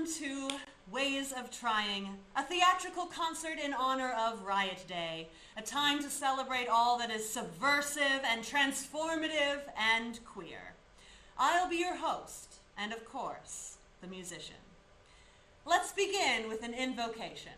Welcome to Ways of Trying, a theatrical concert in honor of Riot Day, a time to celebrate all that is subversive and transformative and queer. I'll be your host, and of course, the musician. Let's begin with an invocation.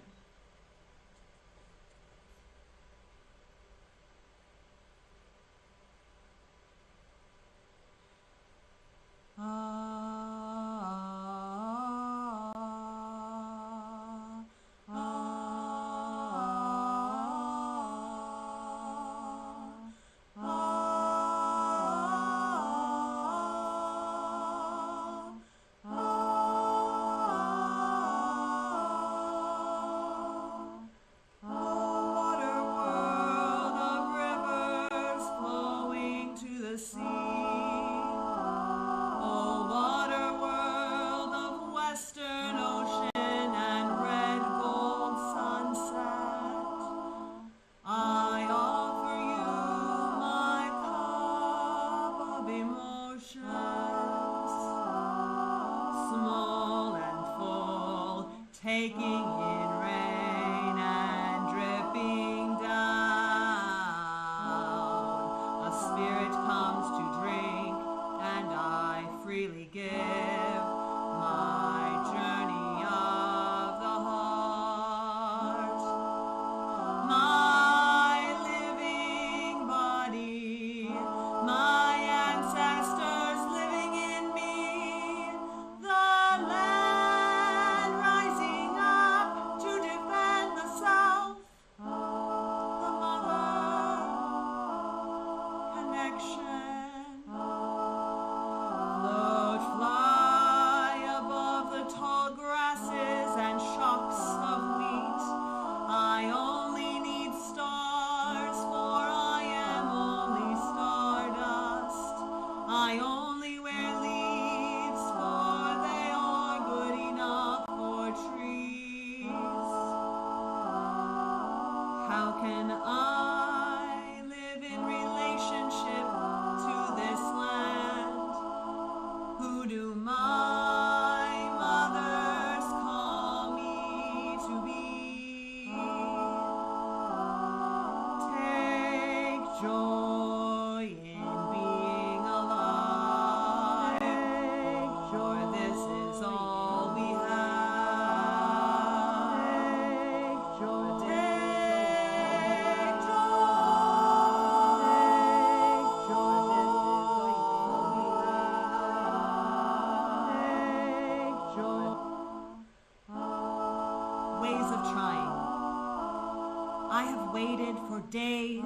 Days,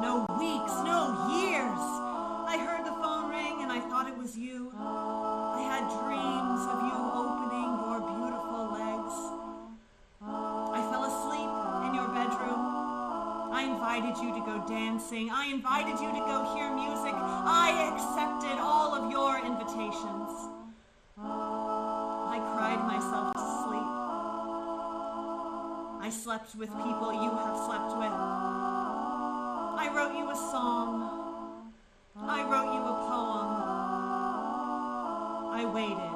no weeks, no years. I heard the phone ring and I thought it was you. I had dreams of you opening your beautiful legs. I fell asleep in your bedroom. I invited you to go dancing. I invited you to go hear music. I accepted all of your invitations. I cried myself to sleep. I slept with people you have slept with. I wrote you a song. I wrote you a poem. I waited.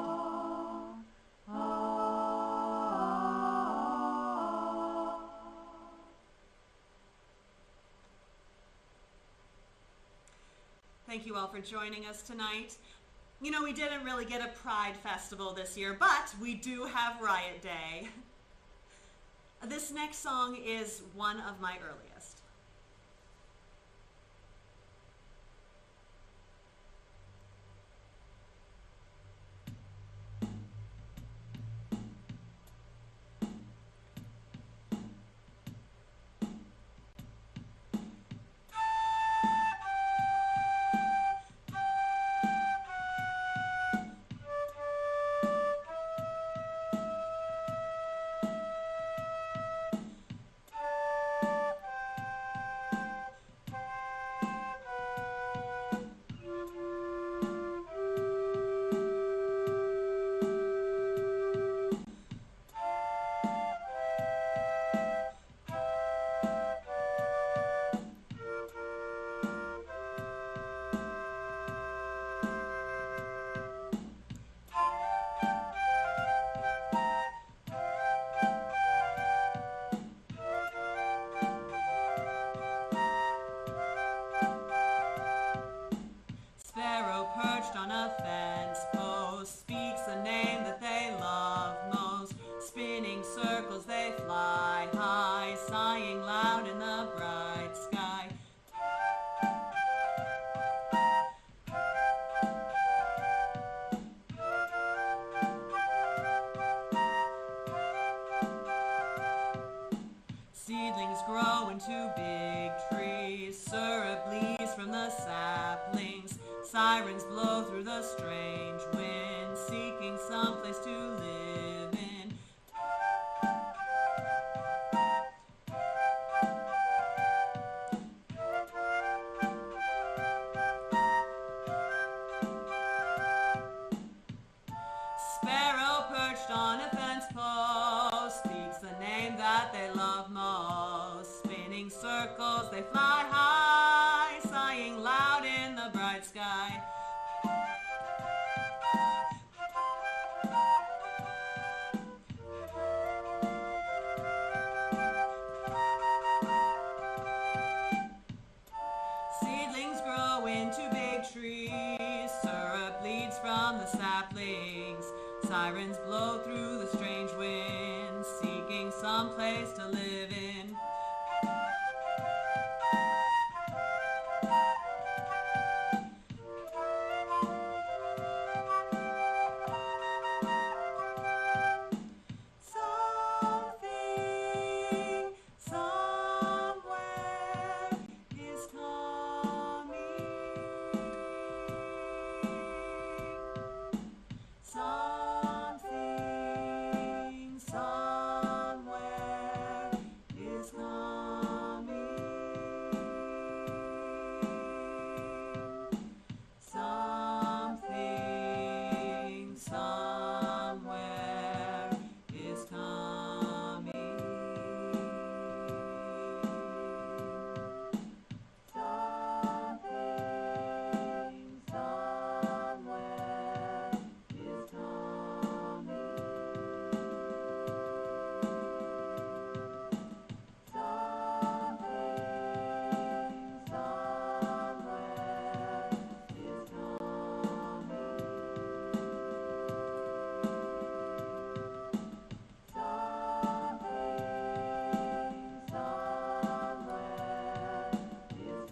Thank you all for joining us tonight. You know, we didn't really get a Pride Festival this year, but we do have Riot Day. This next song is one of my earliest. sighing loud in the bright sky. Seedlings grow into big trees, syrup leaves from the saplings, sirens blow through the strange wind, seeking someplace to live in. Sparrow perched on a fence post speaks the name that they love most. Spinning circles they fly high, sighing loud in the bright sky. Seedlings grow into big trees, syrup leads from the saplings, sirens blow through the strange wind, seeking some place to live in. Something, somewhere is coming. Something, somewhere is coming. Something, somewhere is coming. Something, somewhere is coming. Something, somewhere is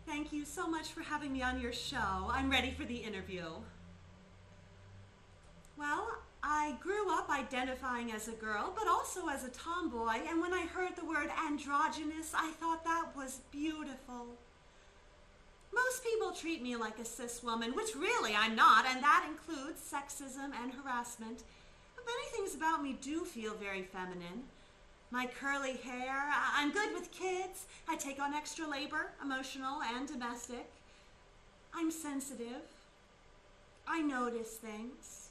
Thank you so much for having me on your show. I'm ready for the interview. Well, I grew up identifying as a girl, but also as a tomboy, and when I heard the word androgynous, I thought that was beautiful. Most people treat me like a cis woman, which really I'm not, and that includes sexism and harassment. But many things about me do feel very feminine. My curly hair, I'm good with kids, I take on extra labor, emotional and domestic. I'm sensitive. I notice things.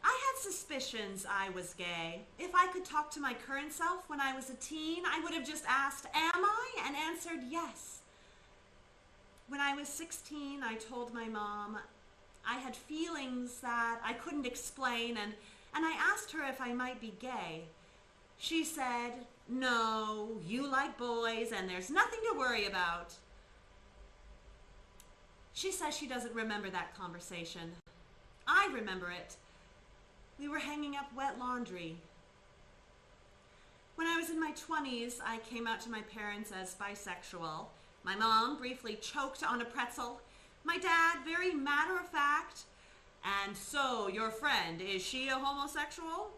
I had suspicions I was gay. If I could talk to my current self when I was a teen, I would have just asked, am I? And answered yes. When I was 16, I told my mom I had feelings that I couldn't explain, and I asked her if I might be gay. She said, no, you like boys and there's nothing to worry about. She says she doesn't remember that conversation. I remember it. We were hanging up wet laundry. When I was in my 20s, I came out to my parents as bisexual. My mom briefly choked on a pretzel. My dad, very matter-of-fact, and so your friend, is she a homosexual?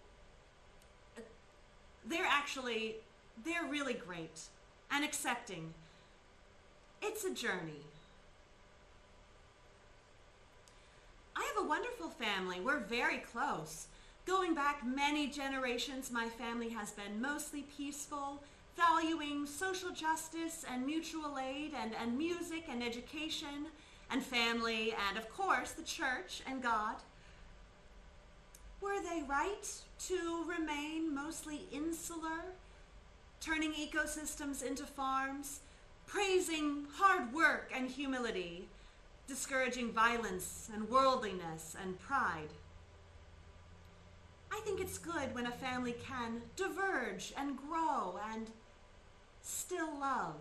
They're really great and accepting. It's a journey. I have a wonderful family. We're very close. Going back many generations, my family has been mostly peaceful, valuing social justice and mutual aid and music and education and family and, of course, the church and God. Were they right to remain mostly insular, turning ecosystems into farms, praising hard work and humility, discouraging violence and worldliness and pride? I think it's good when a family can diverge and grow and still love.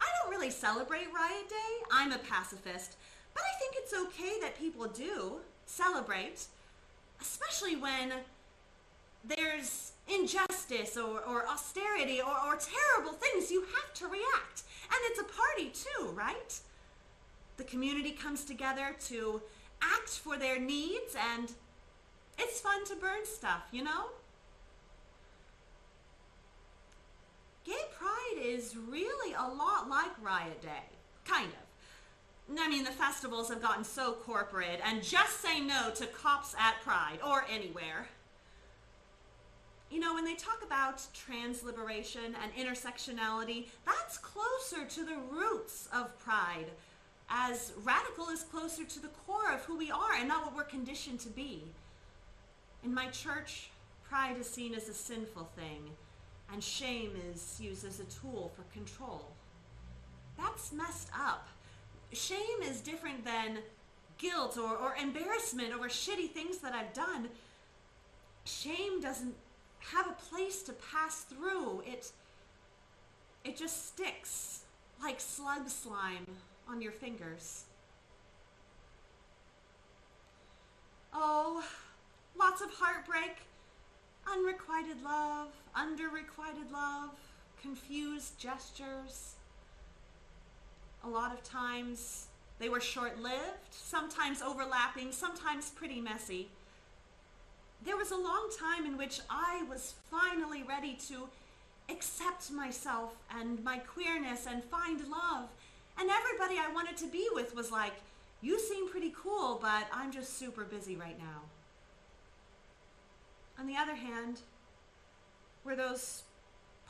I don't really celebrate Riot Day. I'm a pacifist, but I think it's okay that people do celebrate, especially when there's injustice or austerity or terrible things. You have to react. And it's a party too, right? The community comes together to act for their needs, and it's fun to burn stuff, you know? Gay Pride is really a lot like Riot Day, kind of. I mean, the festivals have gotten so corporate, and just say no to cops at Pride, or anywhere. You know, when they talk about trans liberation and intersectionality, that's closer to the roots of Pride, as radical is closer to the core of who we are and not what we're conditioned to be. In my church, pride is seen as a sinful thing, and shame is used as a tool for control. That's messed up. Shame is different than guilt or embarrassment over shitty things that I've done. Shame doesn't have a place to pass through. It just sticks like slug slime on your fingers. Oh, lots of heartbreak, unrequited love, underrequited love, confused gestures. A lot of times they were short-lived, sometimes overlapping, sometimes pretty messy. There was a long time in which I was finally ready to accept myself and my queerness and find love. And everybody I wanted to be with was like, you seem pretty cool, but I'm just super busy right now. On the other hand, were those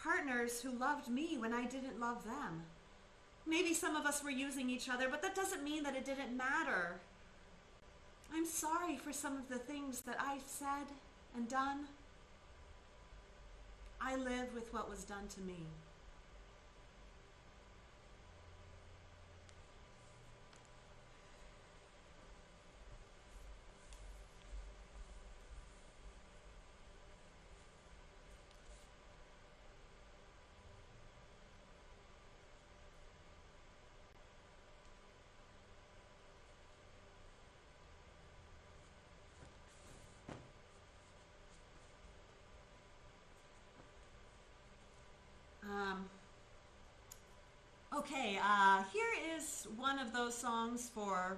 partners who loved me when I didn't love them. Maybe some of us were using each other, but that doesn't mean that it didn't matter. I'm sorry for some of the things that I've said and done. I live with what was done to me. Okay, here is one of those songs for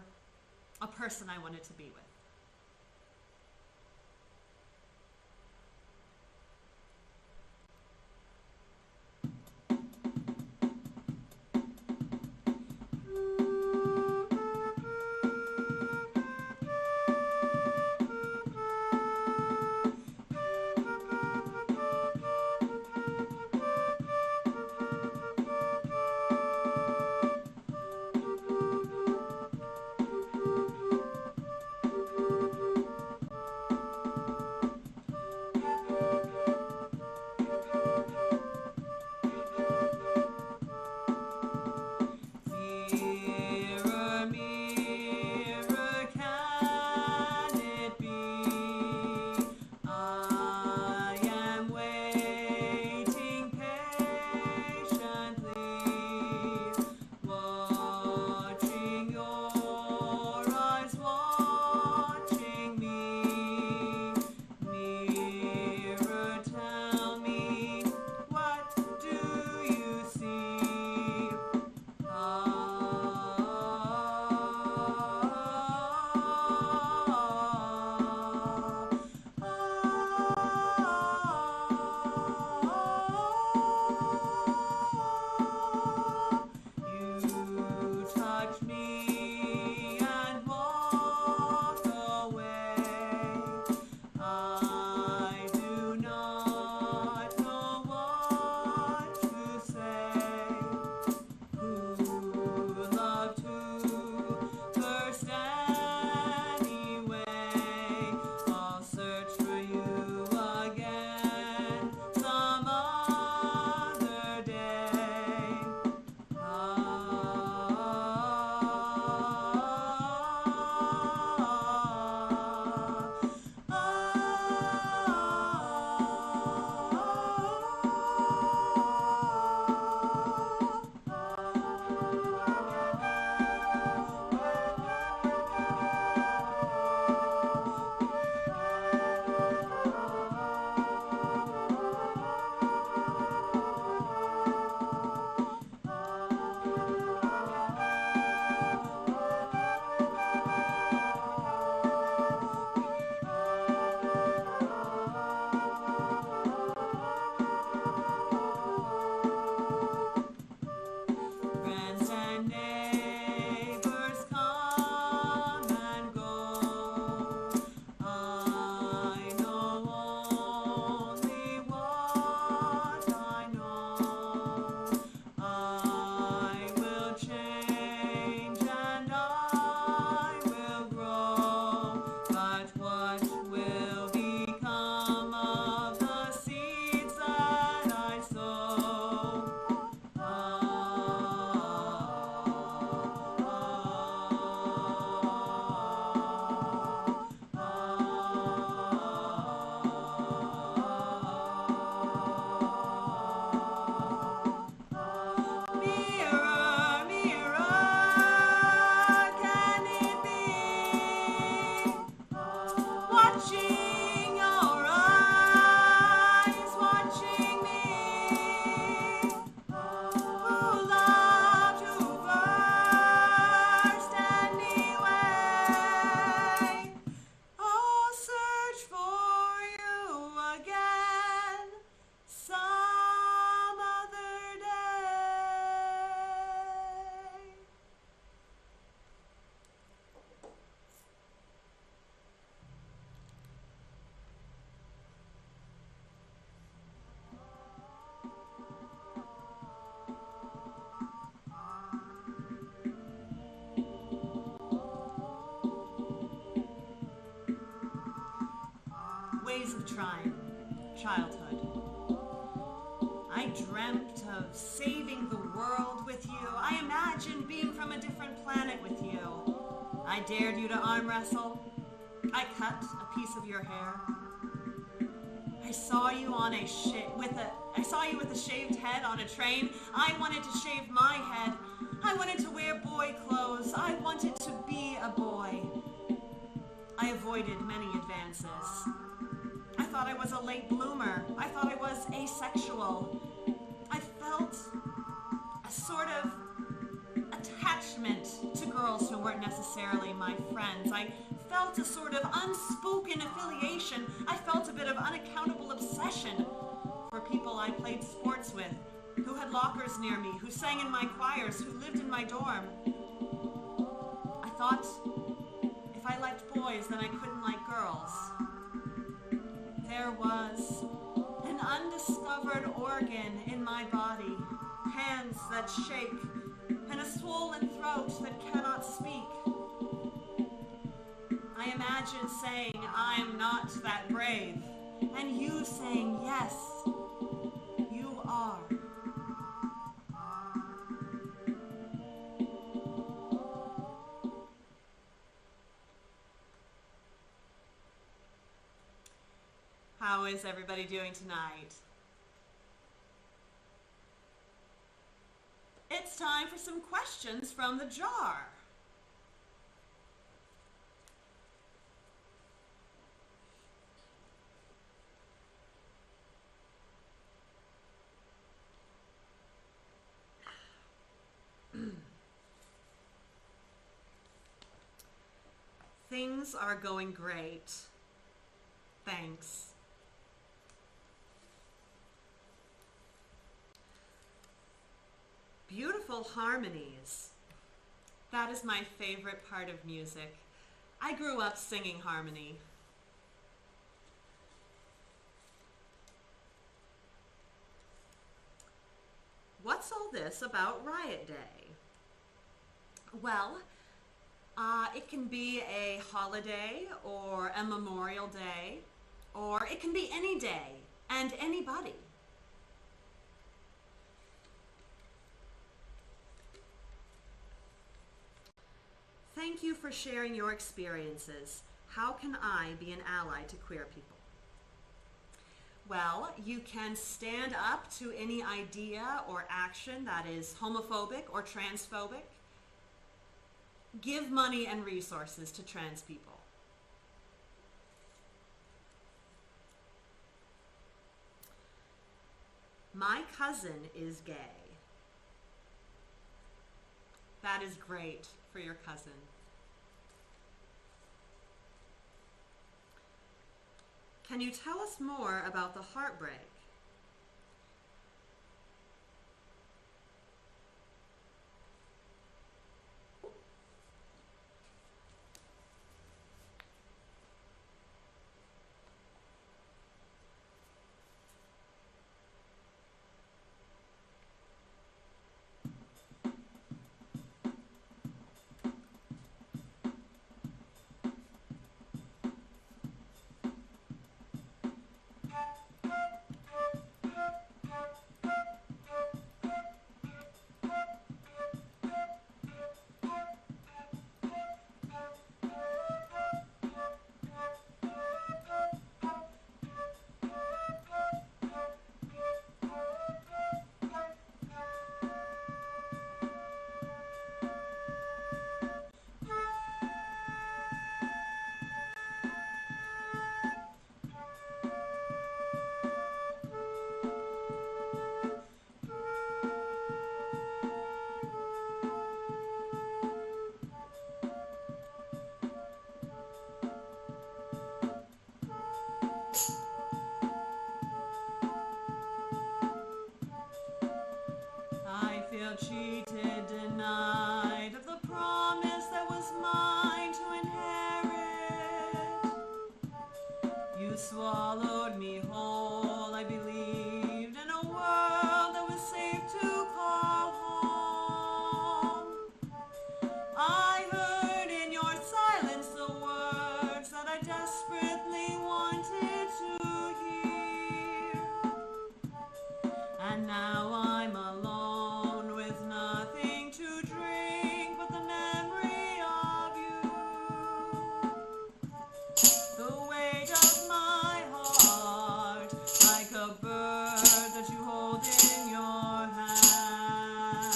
a person I wanted to be with. watching your eyes, watching me, who love to first anyway. Oh, search for you again some other day. Ways of trying. Childhood. I dreamt of saving the world with you. I imagined being from a different planet with you. I dared you to arm wrestle. I cut a piece of your hair. I saw you on I saw you with a shaved head on a train. I wanted to shave my head. I wanted to wear boy clothes. I wanted to be a boy. I avoided many advances. I thought I was a late bloomer. I thought I was asexual. I felt a sort of attachment to girls who weren't necessarily my friends. I felt a sort of unspoken affiliation. I felt a bit of unaccountable obsession for people I played sports with, who had lockers near me, who sang in my choirs, who lived in my dorm. I thought if I liked boys, then I couldn't like girls. There was an undiscovered organ in my body, hands that shake, and a swollen throat that cannot speak. I imagine saying, I'm not that brave, and you saying, yes, you are. How is everybody doing tonight? It's time for some questions from the jar. Things are going great. Thanks. Beautiful harmonies. That is my favorite part of music. I grew up singing harmony. What's all this about Riot Day? Well, it can be a holiday or a Memorial Day, or it can be any day and anybody. Thank you for sharing your experiences. How can I be an ally to queer people? Well, you can stand up to any idea or action that is homophobic or transphobic. Give money and resources to trans people. My cousin is gay. That is great for your cousin. Can you tell us more about the heartbreak? I feel cheated, denied of the promise that was mine to inherit. You swallowed me whole, I believed in a world that was safe to call home. I heard in your silence the words that I desperately wanted to hear. And now I'm alone with nothing to drink but the memory of you. The weight of my heart, like a bird that you hold in your hand.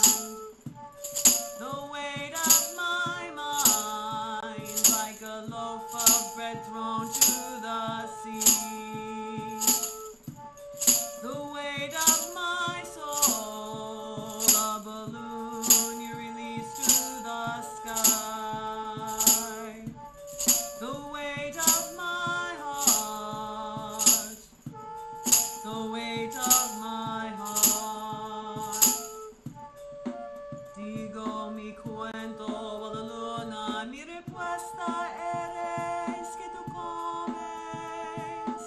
The weight of my mind, like a loaf of bread thrown to the sea. The weight of my soul, a balloon you release to the sky. The weight of my heart, the weight of my heart. Digo mi cuento a la luna, mi respuesta eres que tú comes.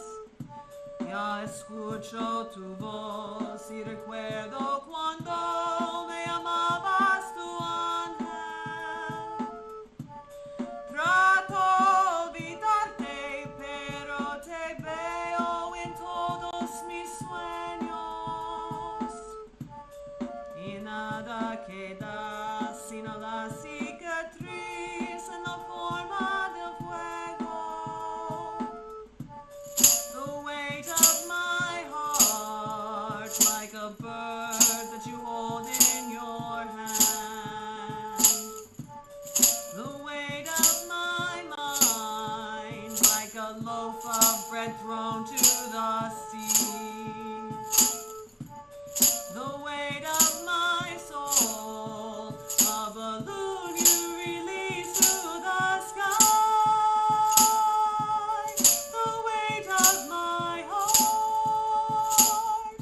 Ya escucho tu voz y recuerdo cuando me amabas tu ángel. Trato olvidarte, pero te veo en todos mis sueños. Y nada queda sino la cicatriz en la forma del fuego. The weight of my heart, like a bird that you hold in your hand. The weight of my mind, like a loaf of bread thrown to the sea. The weight of my soul, a balloon you release to the sky. The weight of my heart,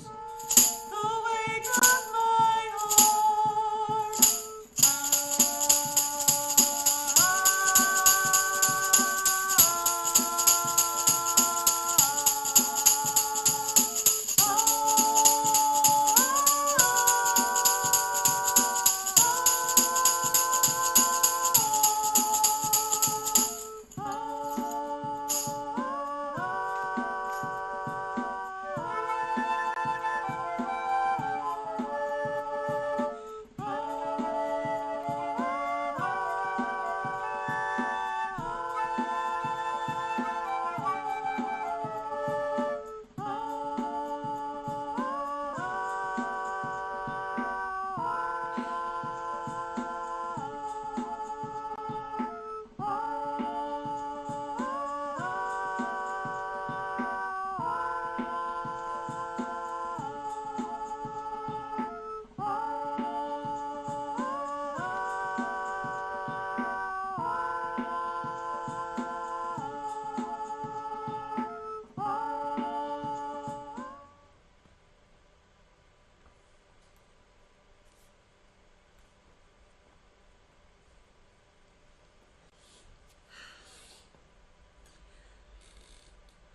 the weight of my heart.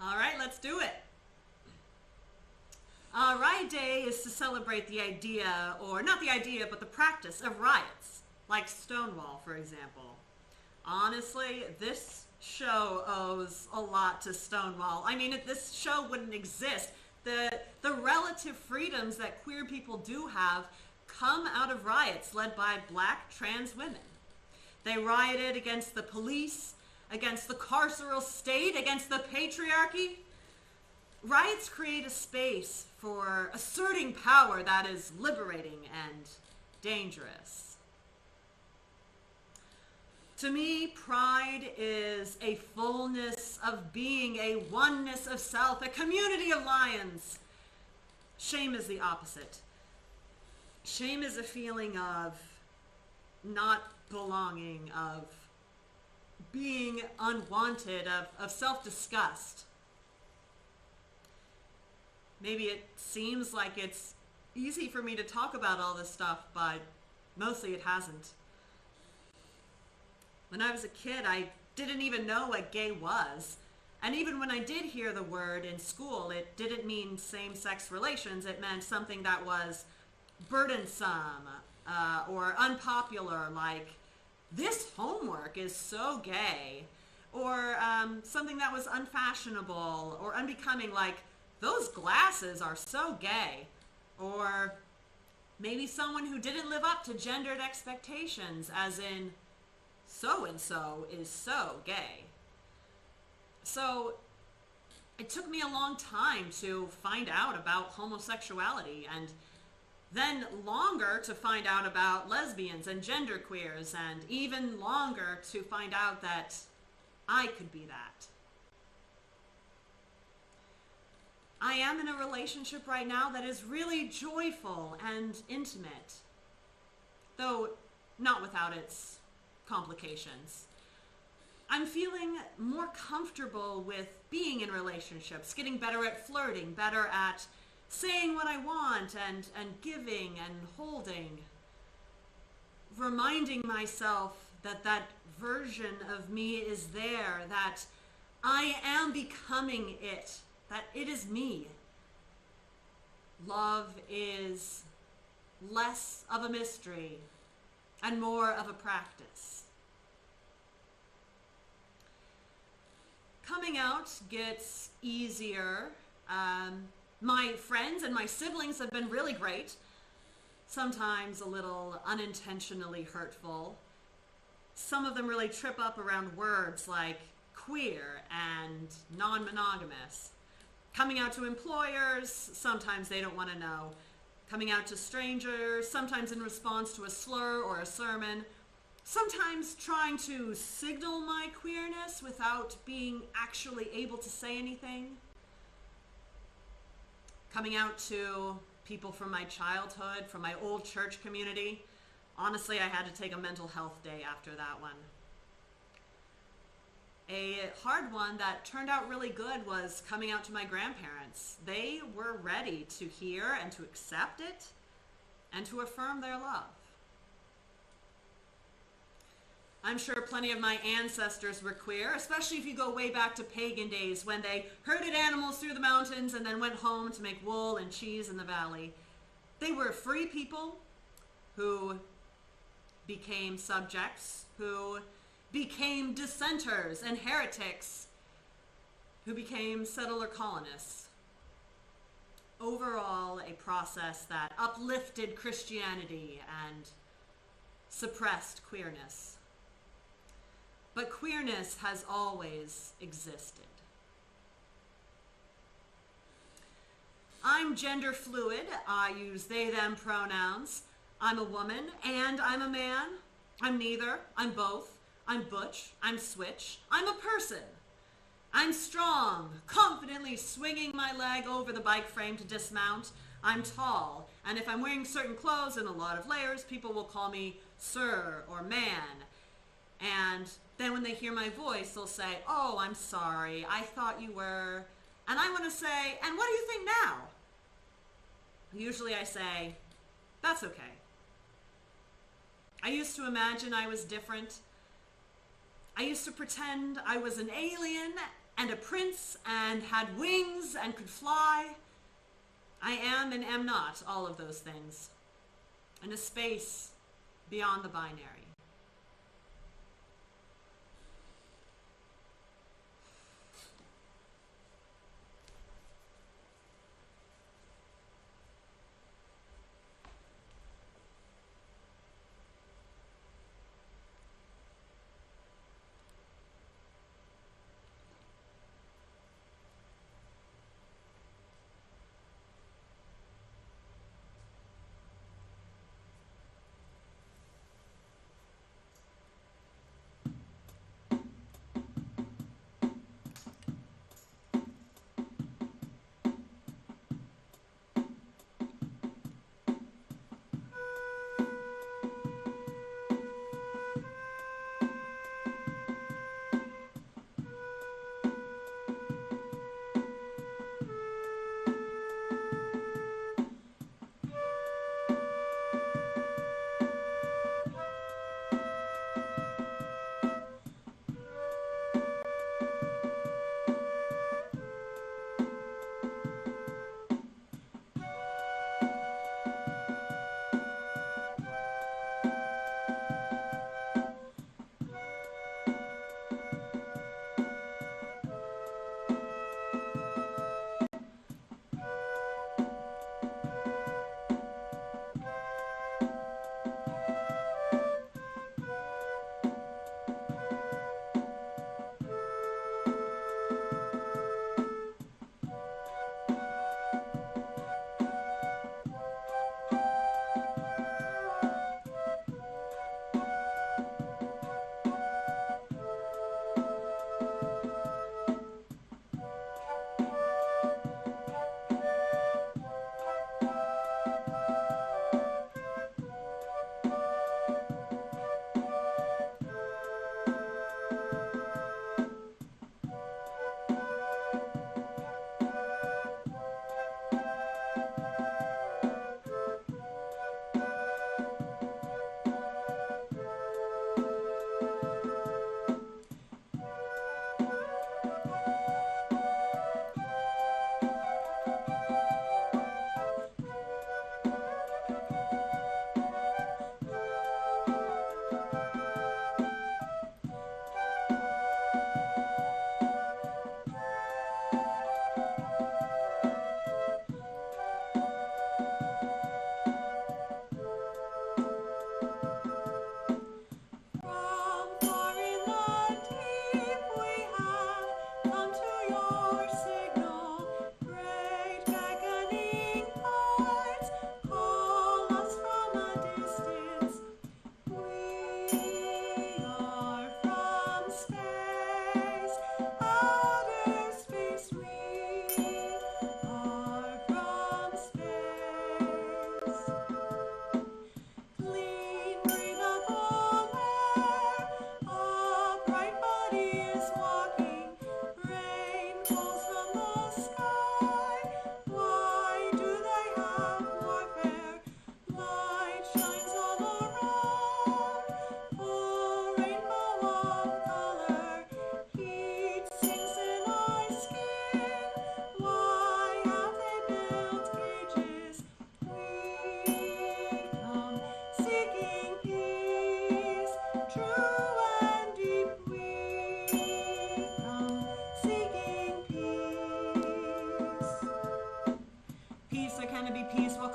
All right, let's do it. Riot Day is to celebrate the idea, or not the idea, but the practice of riots, like Stonewall, for example. Honestly, this show owes a lot to Stonewall. I mean, if this show wouldn't exist, the relative freedoms that queer people do have come out of riots led by Black trans women. They rioted against the police, against the carceral state, against the patriarchy. Riots create a space for asserting power that is liberating and dangerous. To me, pride is a fullness of being, a oneness of self, a community of lions. Shame is the opposite. Shame is a feeling of not belonging, of being unwanted, of self-disgust. Maybe it seems like it's easy for me to talk about all this stuff, but mostly it hasn't. When I was a kid, I didn't even know what gay was. And even when I did hear the word in school, it didn't mean same-sex relations. It meant something that was burdensome or unpopular, like, this homework is so gay. Or something that was unfashionable or unbecoming, like, those glasses are so gay. Or maybe someone who didn't live up to gendered expectations, as in, so-and-so is so gay. So it took me a long time to find out about homosexuality, and then longer to find out about lesbians and genderqueers, and even longer to find out that I could be that. I am in a relationship right now that is really joyful and intimate, though not without its complications. I'm feeling more comfortable with being in relationships, getting better at flirting, better at saying what I want and giving and holding, reminding myself that that version of me is there, that I am becoming it, that it is me. Love is less of a mystery and more of a practice. Coming out gets easier. My friends and my siblings have been really great, sometimes a little unintentionally hurtful. Some of them really trip up around words like queer and non-monogamous. Coming out to employers, sometimes they don't want to know. Coming out to strangers, sometimes in response to a slur or a sermon. Sometimes trying to signal my queerness without being actually able to say anything. Coming out to people from my childhood, from my old church community. Honestly, I had to take a mental health day after that one. A hard one that turned out really good was coming out to my grandparents. They were ready to hear and to accept it and to affirm their love. I'm sure plenty of my ancestors were queer, especially if you go way back to pagan days when they herded animals through the mountains and then went home to make wool and cheese in the valley. They were free people who became subjects, who became dissenters and heretics, who became settler colonists. Overall, a process that uplifted Christianity and suppressed queerness. But queerness has always existed. I'm gender fluid. I use they, them pronouns. I'm a woman and I'm a man. I'm neither. I'm both. I'm butch. I'm switch. I'm a person. I'm strong, confidently swinging my leg over the bike frame to dismount. I'm tall, and if I'm wearing certain clothes and a lot of layers, people will call me sir or man. And then when they hear my voice, they'll say, oh, I'm sorry, I thought you were. And I want to say, and what do you think now? Usually I say, that's okay. I used to imagine I was different. I used to pretend I was an alien and a prince and had wings and could fly. I am and am not all of those things, in a space beyond the binary.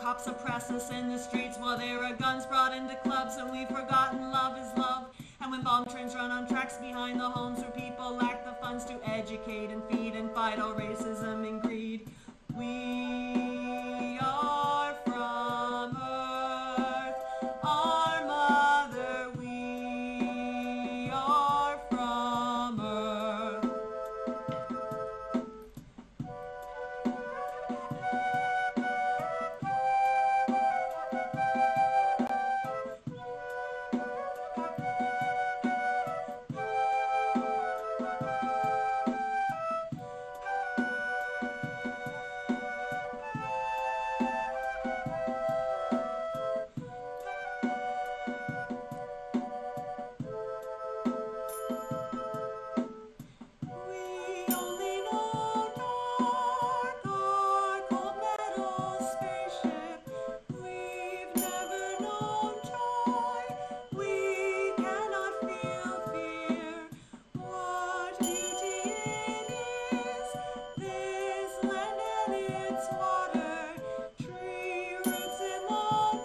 cops oppress us in the streets while there are guns brought into clubs, and we've forgotten love is love. And when bomb trains run on tracks behind the homes where people lack the funds to educate and feed and fight all racism and greed, we are from Earth, our mother, we are from Earth. We only know dark, our cold metal spaceship. We've never known joy. We cannot feel fear. What beauty it is, this land and its water. Tree roots in the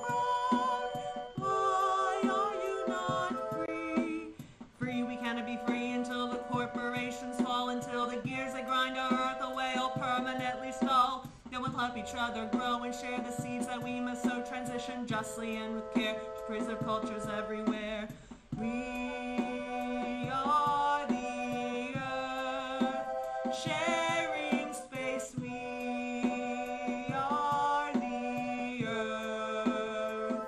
ground. Why are you not free? Free, we cannot be free until the corporations fall, until the gears that grind our earth away all permanently stall. Then we'll help each other grow and share the seeds that we must sow, transition justly and with care to preserve cultures everywhere. We are the earth, sharing space. We are the earth.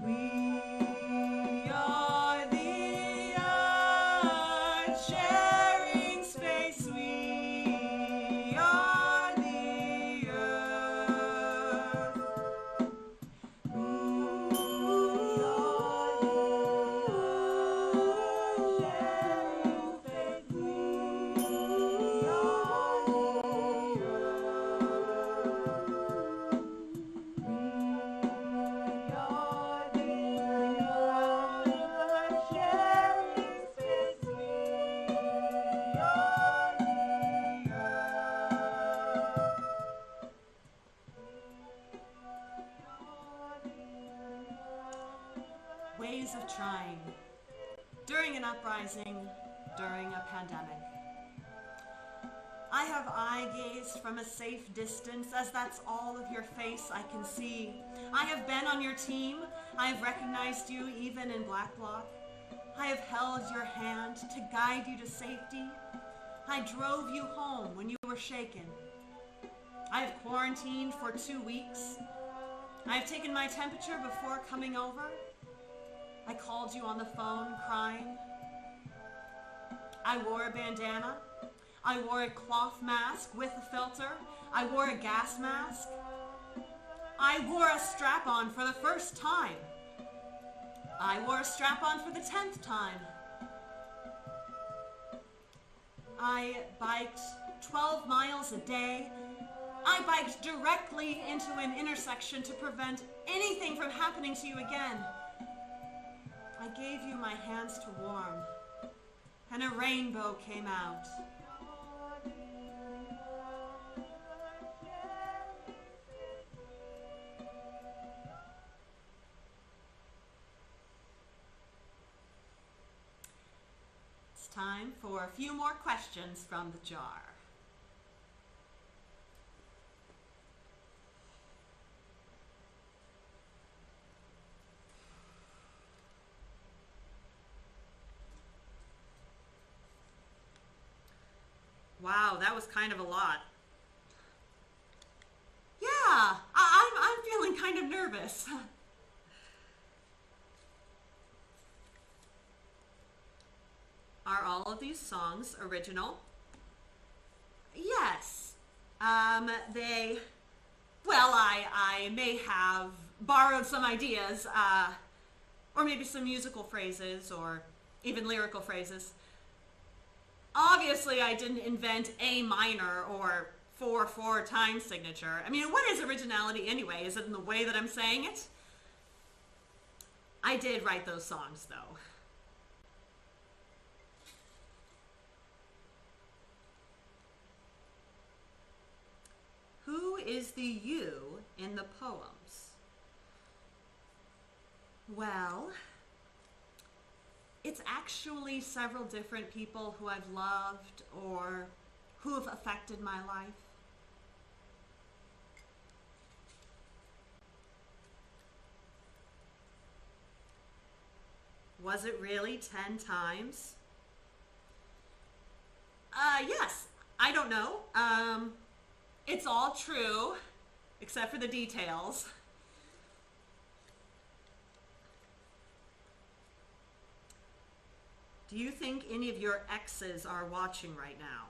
We are the earth, sharing space. We are the earth. We are the earth, sharing space. We are the earth. We are the earth, sharing space. We are the earth. Ways of trying. During an uprising, during a pandemic. I have eye-gazed from a safe distance, as that's all of your face I can see. I have been on your team. I have recognized you even in black bloc. I have held your hand to guide you to safety. I drove you home when you were shaken. I have quarantined for 2 weeks. I have taken my temperature before coming over. I called you on the phone crying. I wore a bandana. I wore a cloth mask with a filter. I wore a gas mask. I wore a strap-on for the first time. I wore a strap-on for the 10th time. I biked 12 miles a day. I biked directly into an intersection to prevent anything from happening to you again. I gave you my hands to warm, and a rainbow came out. It's time for a few more questions from the jar. Wow, that was kind of a lot. Yeah, I'm feeling kind of nervous. Are all of these songs original? Yes. I may have borrowed some ideas, or maybe some musical phrases, or even lyrical phrases. Obviously, I didn't invent A minor or 4/4 time signature. I mean, what is originality anyway? Is it in the way that I'm saying it? I did write those songs, though. Who is the you in the poems? Well, it's actually several different people who I've loved or who have affected my life. Was it really 10 times? Yes. I don't know. It's all true, except for the details. Do you think any of your exes are watching right now?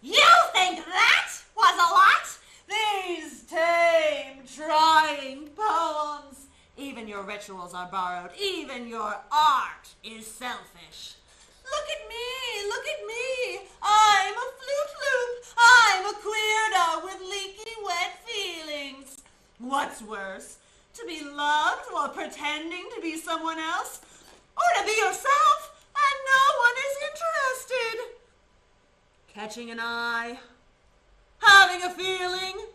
You think that was a lot? These tame, trying poems. Even your rituals are borrowed. Even your art is selfish. Look at me, look at me. I'm a flute loop. I'm a queerdo with leaky, wet feelings. What's worse, to be loved while pretending to be someone else? Or to be yourself and no one is interested? Catching an eye, having a feeling.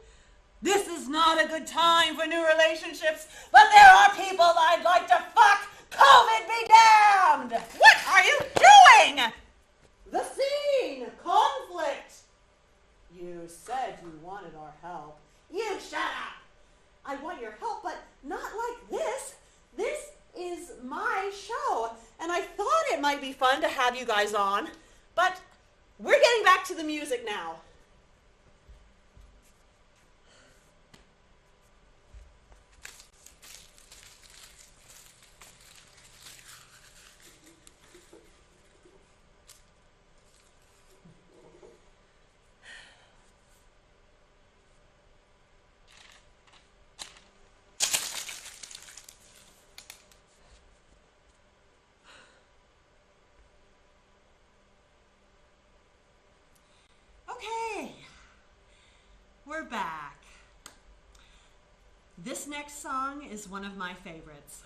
This is not a good time for new relationships, but there are people I'd like to fuck. COVID be damned! What are you doing? The scene, conflict. You said you wanted our help. You shut up. I want your help, but not like this. This is my show, and I thought it might be fun to have you guys on, but we're getting back to the music now. We're back. This next song is one of my favorites.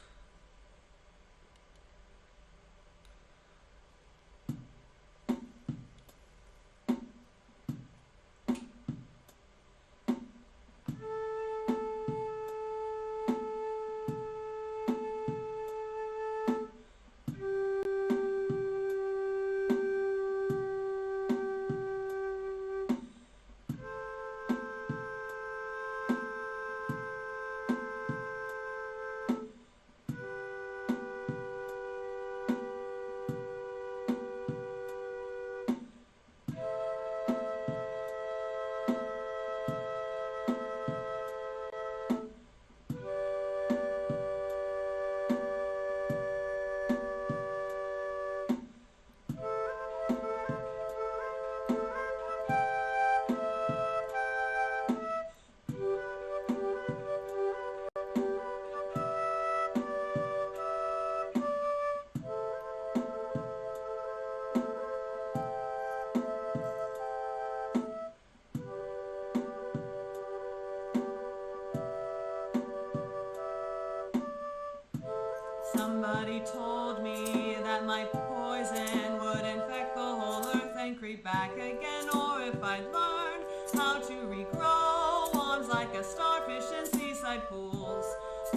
Somebody told me that my poison would infect the whole earth and creep back again, or if I'd learn how to regrow arms like a starfish in seaside pools.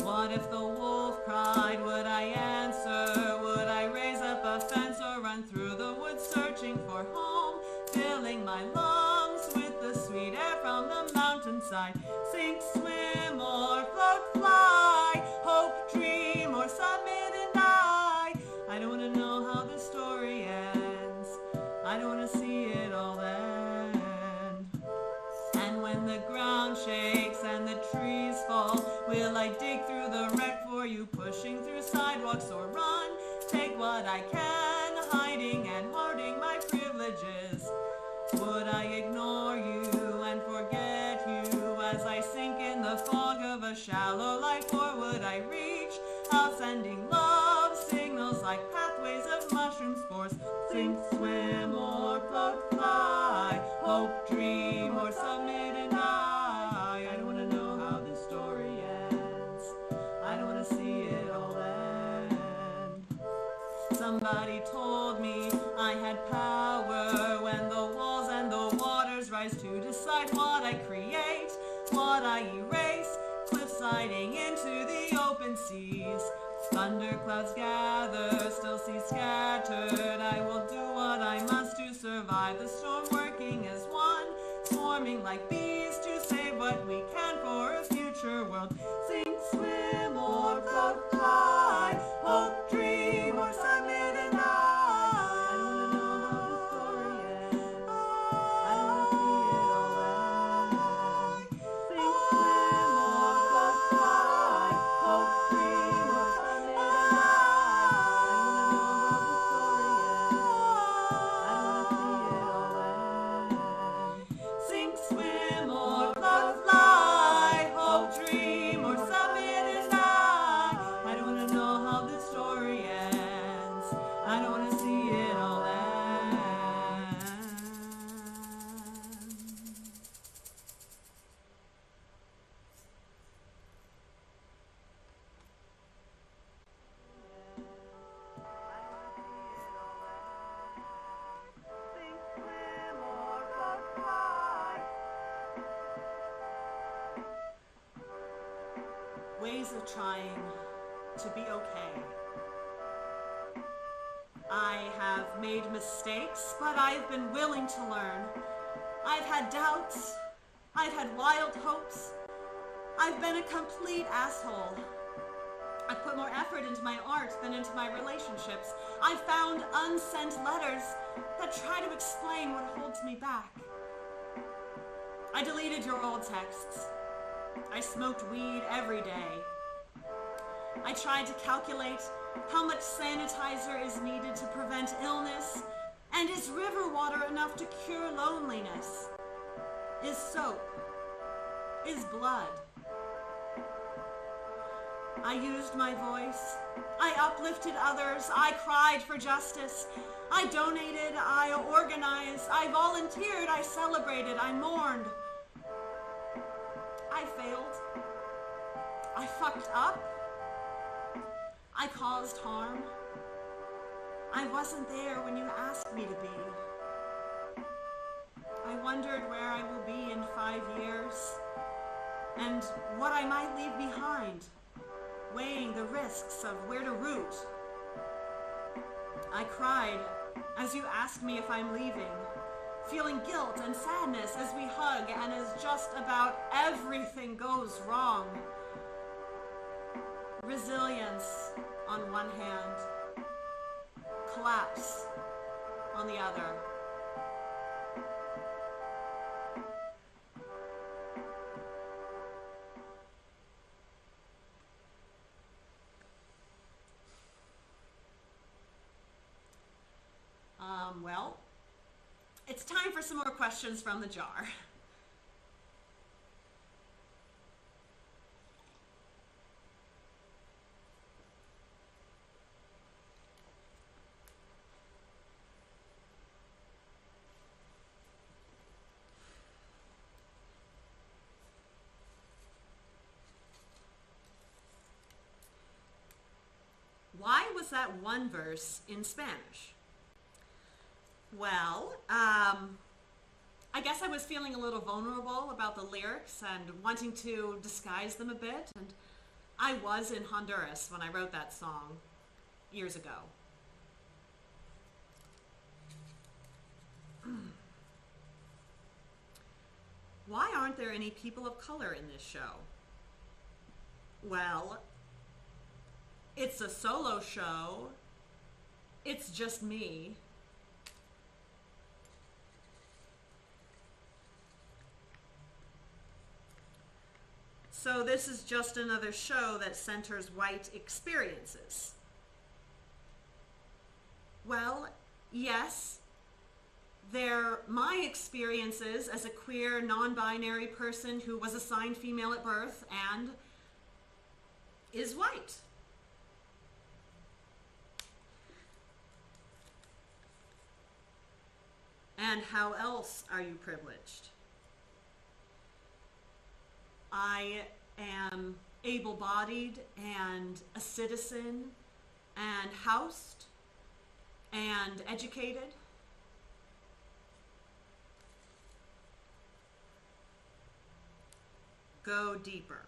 What if the wolf cried? Would I answer? Would I raise up a fence or run through the woods searching for home, filling my lungs with the sweet air from the mountainside? Sink, swim, or float, fly, hope, dream, or submit and die. I don't want to know how the story ends. I don't want to see it all end. And when the ground shakes and the trees fall, will I dig through the wreck for you, pushing through sidewalks, or run? Take what I can, hiding and hoarding my privileges. Would I ignore you and forget you as I sink in the fog of a shallow life, or would I reach out sending love signals like pathways of mushroom spores? Sink, swim, or float, fly, hope, dream, or submit and die. I don't want to know how this story ends. I don't want to see it all end. And when the ground shakes and the trees fall, will I dig through the wreck for you, pushing through sidewalks, or run? Take what I can, hiding and hoarding my privileges. Would I ignore you and forget you as I sink in the fog of a shallow life, or would I reach out sending love signals like pathways of mushroom spores? Sink, swim, or float, fly, hope, dream, or submit and die. I don't want to know how this story ends. I don't want to see it all end. Somebody told me I had power when the walls and the waters rise to decide what I create, what I erase, cliff sliding into the open seas. Thunderclouds gather, still see scattered. I will do what I must to survive the storm, working as one, swarming like bees to save what we can for a future world. Sink, swim, or float, fly, hope, dream, or submit and die. I wanna know how the story ends. I wanna see it all end. Sink, swim, or float, fly, hope, dream, or submit and die. I wanna know how the story ends. I wanna see it all end. Sink, swim, or float, fly, hope, dream, or submit and die. I don't wanna know how this story ends. I don't wanna see it all end. Sink, swim, or float, fly. Ways of trying to be okay. I have made mistakes, but I've been willing to learn. I've had doubts. I've had wild hopes. I've been a complete asshole. I've put more effort into my art than into my relationships. I've found unsent letters that try to explain what holds me back. I deleted your old texts. I smoked weed every day. I tried to calculate how much sanitizer is needed to prevent illness, and is river water enough to cure loneliness? Is soap? Is blood? I used my voice. I uplifted others. I cried for justice. I donated. I organized. I volunteered. I celebrated. I mourned. I failed. I fucked up. I caused harm. I wasn't there when you asked me to be. I wondered where I will be in 5 years and what I might leave behind, weighing the risks of where to root. I cried as you asked me if I'm leaving, feeling guilt and sadness as we hug and as just about everything goes wrong. Resilience on one hand, collapse on the other. Well, it's time for some more questions from the jar. Why was that one verse in Spanish? Well, I guess I was feeling a little vulnerable about the lyrics and wanting to disguise them a bit. And I was in Honduras when I wrote that song years ago. Why aren't there any people of color in this show? Well, it's a solo show. It's just me. So this is just another show that centers white experiences. Well, yes, they're my experiences as a queer, non-binary person who was assigned female at birth and is white. And how else are you privileged? I am able-bodied and a citizen and housed and educated. Go deeper.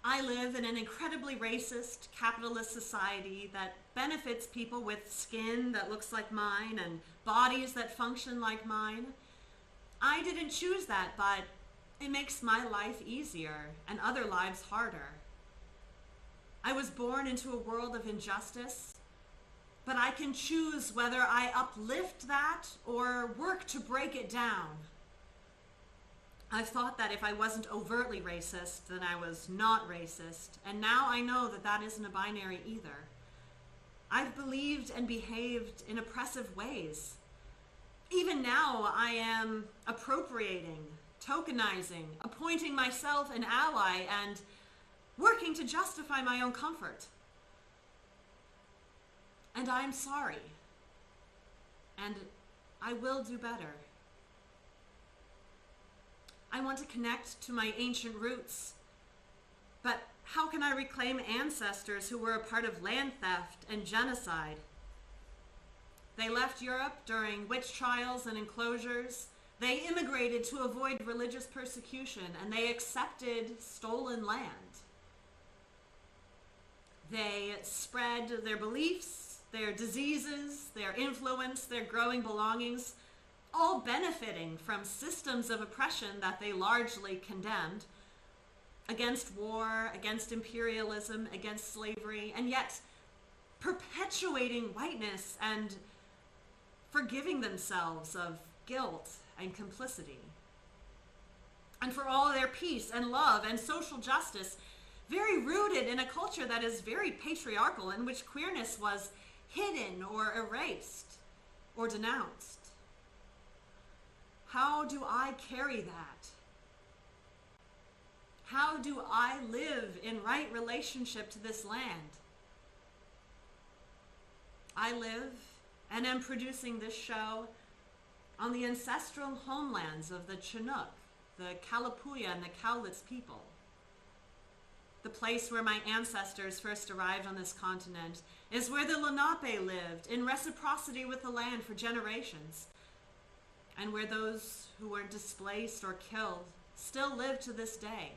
I live in an incredibly racist, capitalist society that benefits people with skin that looks like mine and bodies that function like mine. I didn't choose that, but it makes my life easier and other lives harder. I was born into a world of injustice, but I can choose whether I uplift that or work to break it down. I've thought that if I wasn't overtly racist, then I was not racist, and now I know that that isn't a binary either. I've believed and behaved in oppressive ways. Even now, I am appropriating, tokenizing, appointing myself an ally, and working to justify my own comfort. And I'm sorry. And I will do better. I want to connect to my ancient roots. But how can I reclaim ancestors who were a part of land theft and genocide? They left Europe during witch trials and enclosures. They immigrated to avoid religious persecution, and they accepted stolen land. They spread their beliefs, their diseases, their influence, their growing belongings, all benefiting from systems of oppression that they largely condemned, against war, against imperialism, against slavery, and yet perpetuating whiteness and forgiving themselves of guilt and complicity. And for all their peace and love and social justice, very rooted in a culture that is very patriarchal, in which queerness was hidden or erased or denounced. How do I carry that? How do I live in right relationship to this land? I live and am producing this show on the ancestral homelands of the Chinook, the Kalapuya, and the Cowlitz people. The place where my ancestors first arrived on this continent is where the Lenape lived in reciprocity with the land for generations, and where those who were displaced or killed still live to this day.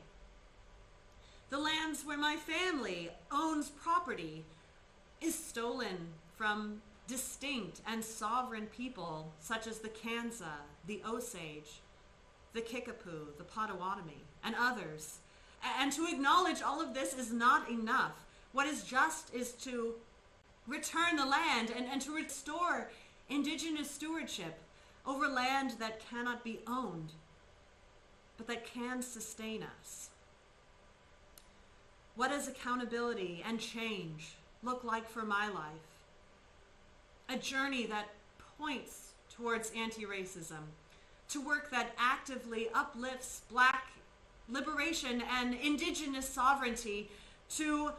The lands where my family owns property is stolen from distinct and sovereign people such as the Kansa, the Osage, the Kickapoo, the Potawatomi, and others. And to acknowledge all of this is not enough. What is just is to return the land and to restore indigenous stewardship over land that cannot be owned, but that can sustain us. What does accountability and change look like for my life? A journey that points towards anti-racism, to work that actively uplifts Black liberation and indigenous sovereignty, to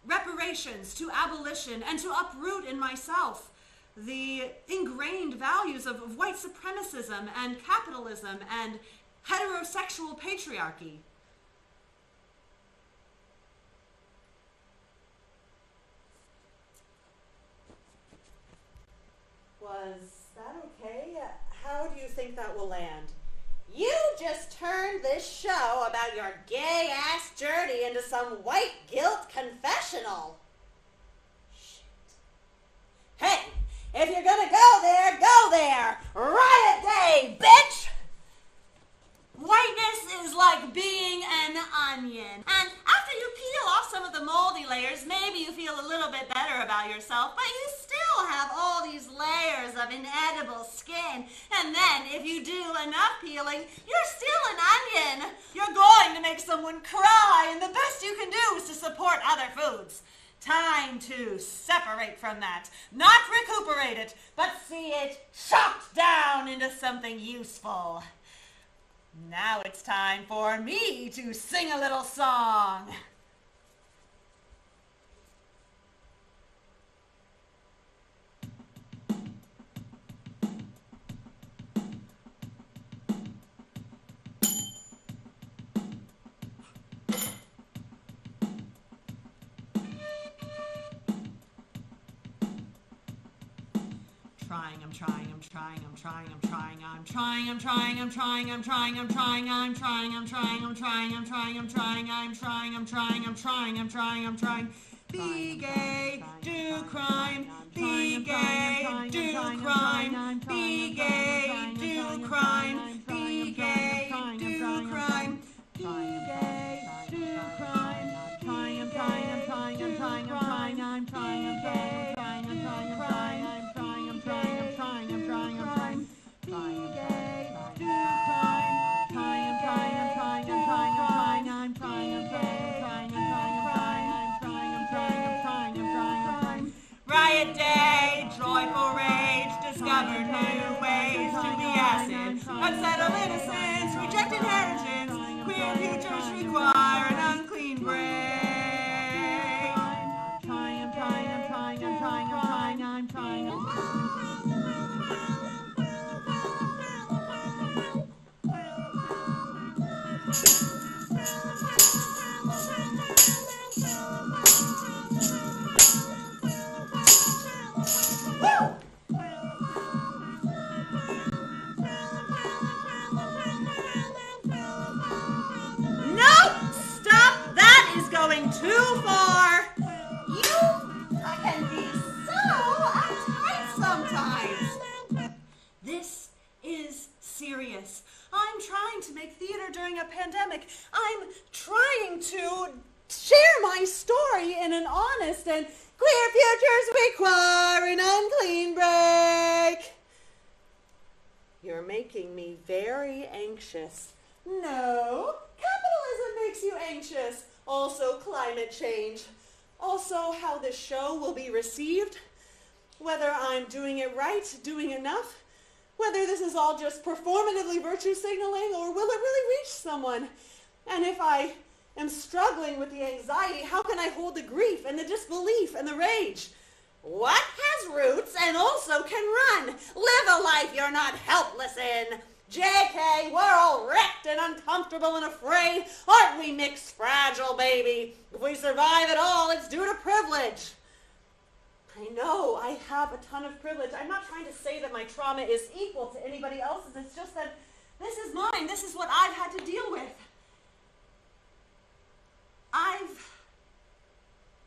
reparations, to abolition, and to uproot in myself the ingrained values of white supremacism and capitalism and heterosexual patriarchy. Was that okay? How do you think that will land? You just turned this show about your gay-ass journey into some white guilt confessional. Shit. Hey, if you're gonna go there, go there! Riot day, bitch! Whiteness is like being an onion. And after you peel off some of the moldy layers, maybe you feel a little bit better about yourself, but you still have all these layers of inedible skin. And then, if you do enough peeling, you're still an onion. You're going to make someone cry, and the best you can do is to support other foods. Time to separate from that. Not recuperate it, but see it chopped down into something useful. Now it's time for me to sing a little song. Be gay, do crime. Be gay, do crime. Be gay, do crime. Be gay, do crime. Be gay, do crime. I'm Riot day, joyful rage, discovered new ways to be acid, unsettled innocence, reject inheritance, queer futures require an unclean break. Too far. You can be so uptight sometimes. This is serious. I'm trying to make theater during a pandemic. I'm trying to share my story in an honest and queer futures require an unclean break. You're making me very anxious. No, capitalism makes you anxious. Also climate change. Also how this show will be received. Whether I'm doing it right, doing enough. Whether this is all just performatively virtue signaling or will it really reach someone? And if I am struggling with the anxiety, how can I hold the grief and the disbelief and the rage? What has roots and also can run? Live a life you're not helpless in. JK, we're all wrecked and uncomfortable and afraid. Aren't we mixed fragile, baby? If we survive at all, it's due to privilege. I know I have a ton of privilege. I'm not trying to say that my trauma is equal to anybody else's. It's just that this is mine. This is what I've had to deal with. I've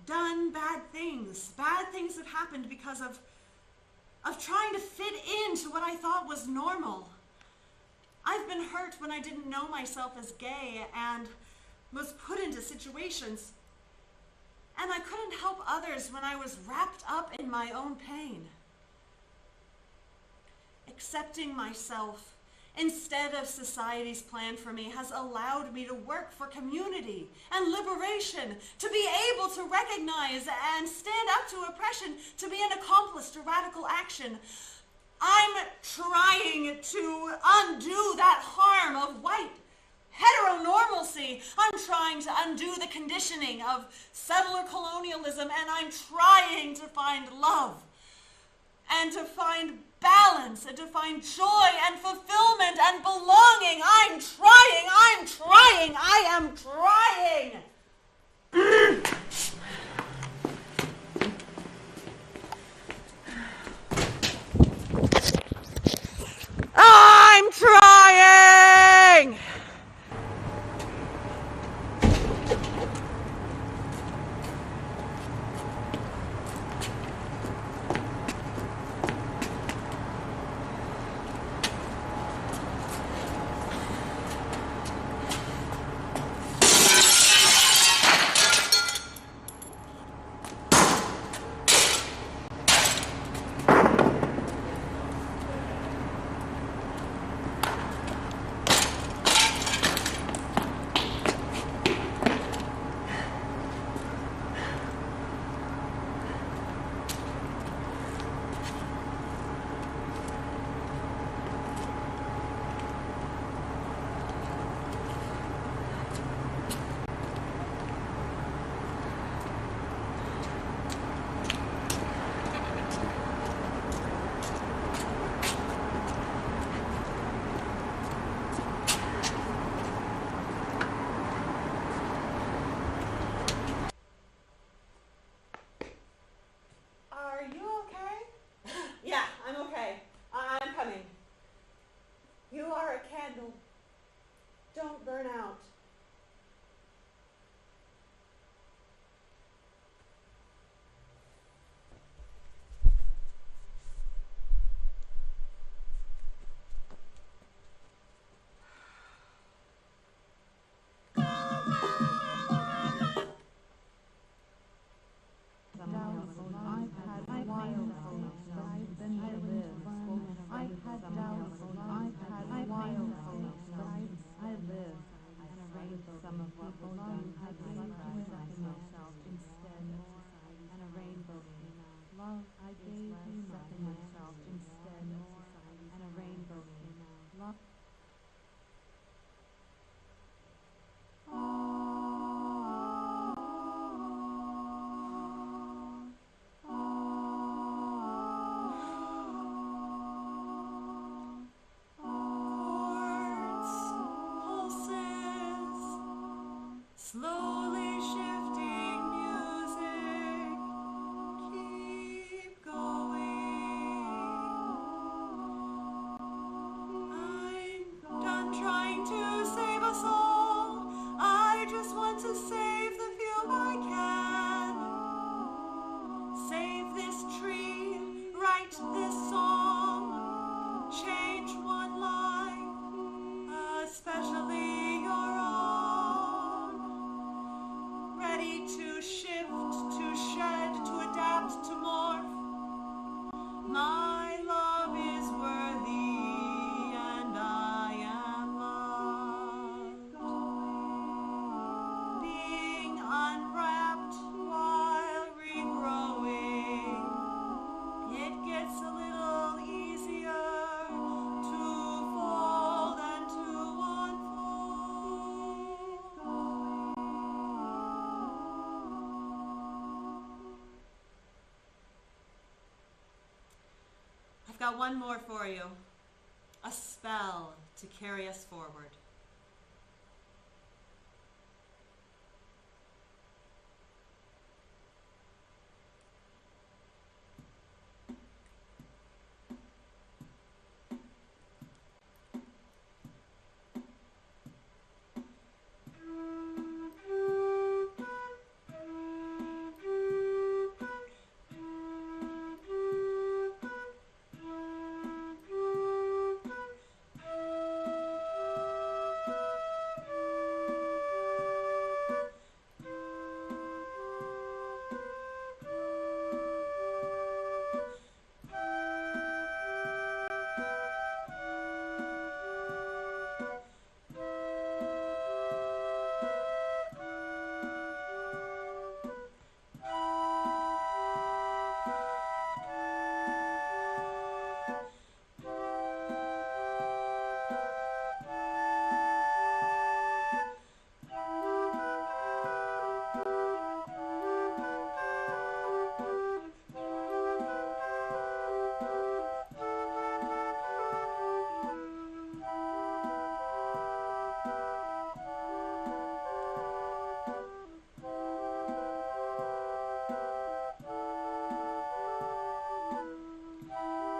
done bad things. Bad things have happened because of trying to fit into what I thought was normal. I've been hurt when I didn't know myself as gay and was put into situations, and I couldn't help others when I was wrapped up in my own pain. Accepting myself instead of society's plan for me has allowed me to work for community and liberation, to be able to recognize and stand up to oppression, to be an accomplice to radical action. I'm trying to undo that harm of white heteronormalcy. I'm trying to undo the conditioning of settler colonialism, and I'm trying to find love and to find balance and to find joy and fulfillment and belonging. I'm trying, I am trying. I'm trying! myself instead and a rainbow came out. Love, I gave you nothing myself instead and a rainbow came out. Love. Slowly shifting music, keep going. I'm done trying to save us all. I just want to save the few I can. Save this tree, write this song, change one life, especially your own. Ready to shift, to shed, to adapt, to morph. My love is worthy and I am loved. Being unwrapped while regrowing, it gets a little easier to fold and to unfold. I've got one more for you. A spell to carry us forward.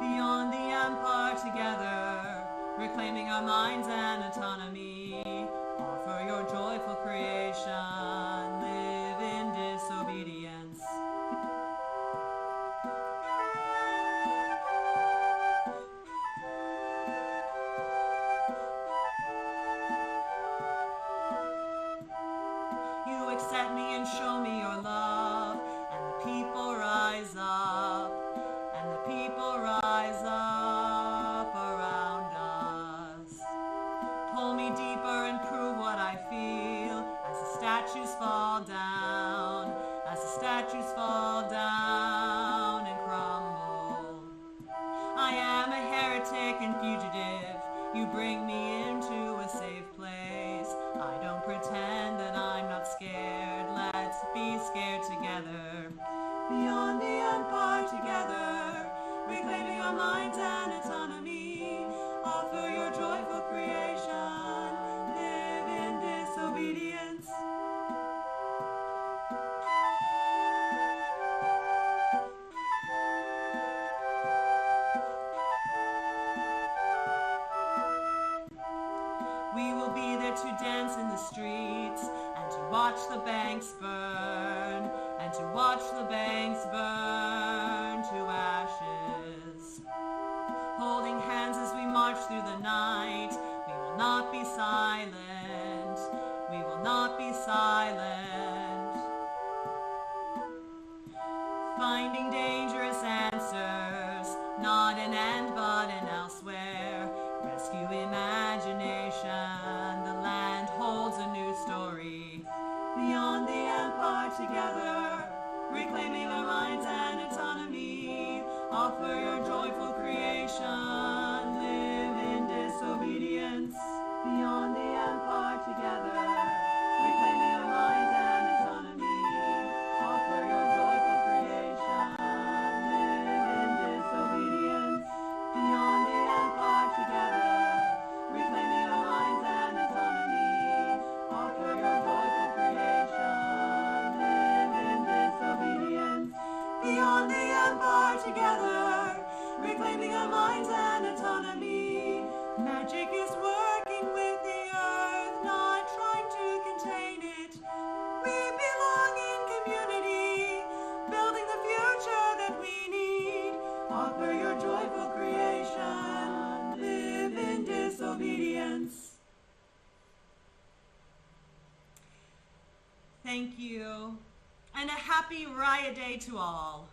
Beyond the empire together, reclaiming our minds and autonomy. Offer your joyful creation, live in disobedience. You accept me and show me your love, and the people rise up. And the people rise up around us. Pull me deeper and prove what I feel as the statues fall down, as the statues fall down and crumble. I am a heretic and fugitive. You bring me into a safe place. I don't pretend that I'm not scared. Let's be scared together. Beyond the empire together, reclaiming our minds and autonomy. Offer your joyful creation, live in disobedience. We will be there to dance in the streets and to watch the banks burn, and to watch the banks burn to ashes. Holding hands as we march through the night, we will not be silent, we will not be silent. Finding dangerous answers, not an end but an elsewhere. Rescue imagination, the land holds a new story. together, reclaiming our minds and autonomy. Offer your joyful creation, live in disobedience. Beyond the empire together, reclaiming our minds and autonomy. Offer your joyful creation, live in disobedience. Beyond the empire together, reclaiming our minds and autonomy. Offer your joyful creation, live in disobedience. Beyond the empire together, reclaiming our minds and autonomy. Magic is working with the earth, not trying to contain it. We belong in community, building the future that we need. Offer your joyful creation, live in disobedience. Thank you, and a happy Riot Day to all.